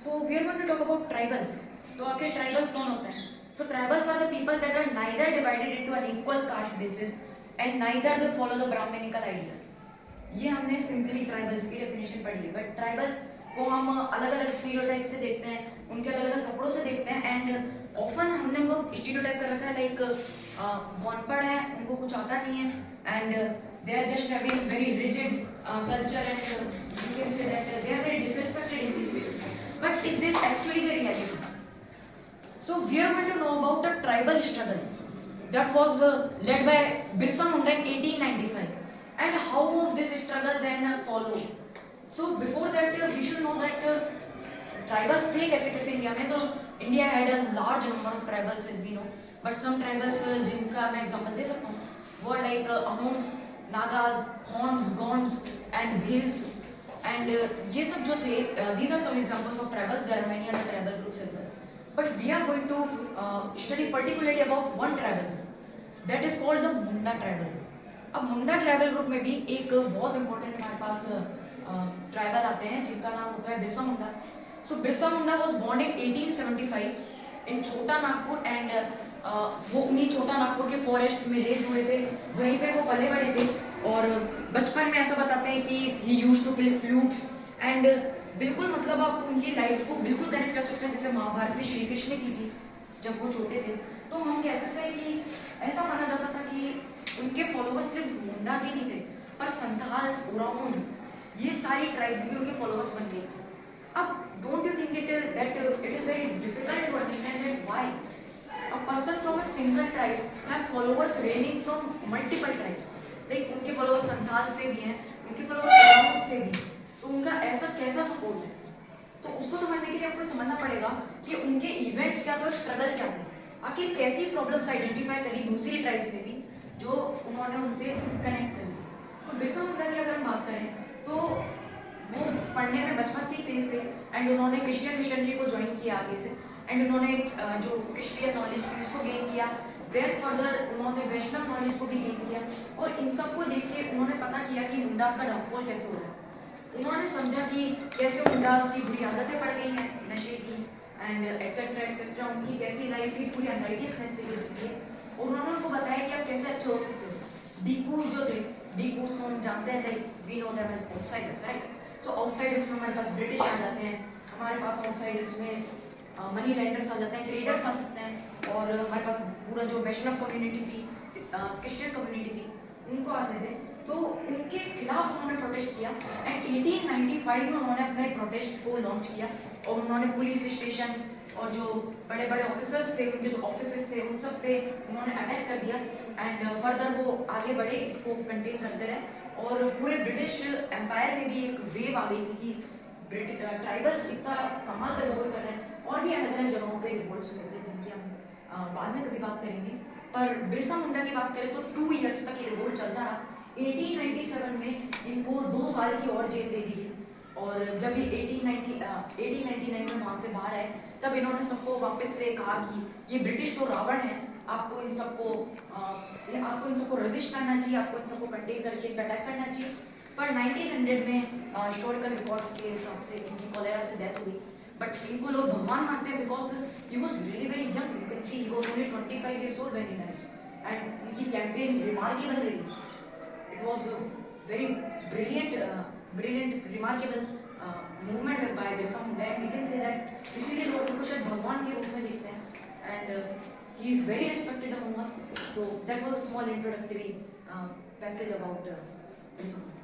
So we are going to talk about tribals. तो आखिर tribals कौन होते हैं? So tribals are the people that are neither divided into an equal caste basis and neither they follow the Brahmanical ideas. ये हमने simply tribals की definition पढ़ी है, बट ट्राइबल्स को हम अलग अलग स्टीरियोटाइप से देखते हैं, उनके अलग अलग कपड़ों से देखते हैं एंड ऑफन हमने उनको स्टीरियोटाइप कर रखा है लाइक वनपढ़ है, उनको कुछ आता नहीं है and they are just having very rigid culture and you can say that they are very disrespected in this way. But is this actually the reality? So we are going to know about the tribal struggle that was led by Birsa Munda in 1895. And how was this struggle then followed? So before that we should know that tribals थे कैसे कैसे India में. So India had a large number of tribals as we know, but some tribals जिनका मैं example दे सकता हूँ वो like Ahoms, Nagas, Khons, Gonds and Bhils. And ये सब जो थे, these are some examples of tribals. There are many other tribal groups as well. But we are going to study particularly about one tribal that is called the Munda tribal. अब मुंडा tribal group में भी एक बहुत important हमारे पास tribal आते हैं जिनका नाम होता है बिरसा मुंडा. सो Birsa Munda was born in 1875 इन छोटा नागपुर एंड वो उन्हीं छोटा नागपुर के फॉरेस्ट में रेज हुए थे, वहीं पे वो पले बड़े थे और बचपन में ऐसा बताते हैं कि he used to play flutes and बिल्कुल मतलब आप उनकी लाइफ को बिल्कुल कनेक्ट कर सकते हैं जैसे महाभारत में श्री कृष्ण की थी जब वो छोटे थे. तो हम कह सकते हैं कि ऐसा माना जाता था कि उनके फॉलोअर्स सिर्फ मुंडा जी नहीं थे पर संथाल्स, ओरामोन्स, ये सारी ट्राइब्स भी उनके फॉलोअर्स बन गए. अब don't you think it is very difficult to understand that why a person from a single tribe have followers ranging from multiple tribes. Like उनके फॉलोअर्स संथाल से भी हैं, उनके फॉलोअर्स ओरामोन से भी. तो उनका ऐसा कैसा सपोर्ट है? तो उसको समझने के लिए आपको समझना पड़ेगा कि उनके इवेंट्स क्या थे और स्ट्रगल क्या थे. आखिर कैसी प्रॉब्लम्स आइडेंटिफाई करी दूसरी ट्राइब्स ने भी जो उन्होंने उनसे कनेक्ट करी. तो बिरसा मुंडा की अगर हम बात करें तो वो पढ़ने में बचपन से ही तेज थे एंड उन्होंने क्रिश्चियन मिशनरी को ज्वाइन किया आगे से एंड उन्होंने जो क्रिश्चियन नॉलेज थी उसको गेन किया. देन फर्दर उन्होंने वैष्णव नॉलेज को भी गेन किया और इन सबको देख के उन्होंने पता किया कि मुंडास का डाउनफॉल कैसे हो रहा है. उन्होंने समझा कि कैसे मुंडास की बुरी आदतें पड़ गई हैं नशे की एंड एक्सेट्रा एक्सेट्रा, उनकी कैसी लाइफ भी पूरी अनराइटियसनेस से जुड़ चुकी है और उन्होंने उनको बताया कि आप कैसे अच्छे हो सकते हो. डीकूज जो थे, डीकूज को हम जानते हैं like we know them as outsiders, right. So outsiders में हमारे पास ब्रिटिश आ जाते हैं, हमारे पास आउटसाइडर्स में मनी लैंडर्स आ जाते हैं, ट्रेडर्स आ सकते हैं और हमारे पास पूरा जो वैष्णव कम्युनिटी थी, क्रिश्चियन कम्युनिटी थी, उनको आते थे. तो उनके खिलाफ उन्होंने प्रोटेस्ट किया एंड 1895 में उन्होंने अपने प्रोटेस्ट को लॉन्च किया और उन्होंने पुलिस स्टेशंस और जो बड़े बड़े ऑफिसर्स थे, उनके जो ऑफिसेस थे, उन सब पे उन्होंने अटैक कर दिया एंड फर्दर वो आगे बढ़े, इसको कंटेन करते रहे और पूरे ब्रिटिश एम्पायर में भी एक वेव आ गई थी कि ट्राइबल्स इतना कमाल का रिवोल्ट कर रहे हैं. और भी अलग अलग जगहों पे रिवोल्ट्स हुए थे जिनकी हम बाद में कभी बात करेंगे. पर बिरसा मुंडा की बात करें तो 2 इयर्स तक ये रिवोल्ट चलता रहा. 1897 में इनको 2 साल की और जेल दे दी गई और जब ये 1899 में वहाँ से बाहर आए तब इन्होंने सबको वापस से कहा कि ये ब्रिटिश तो रावण है, आपको इन सबको रेजिस्ट करना चाहिए, आपको इन सबको कंटेन करके इन पर अटैक करना चाहिए. पर 1900 में हिस्टोरिकल रिकॉर्ड्स के हिसाब से इनकी कॉलेरा से डेथ हुई. बट इनको लोग भगवान मानते हैं because he was really very young. You can see he was only 25 years old when he died and इनकी कैंपेन रिमार्केबल रही. It was a very brilliant, remarkable movement by Birsa Munda. We can say that इसीलिए लोग उनको शायद भगवान के रूप में देखते हैं and he is very respected among us. So that was a small introductory passage about Birsa Munda.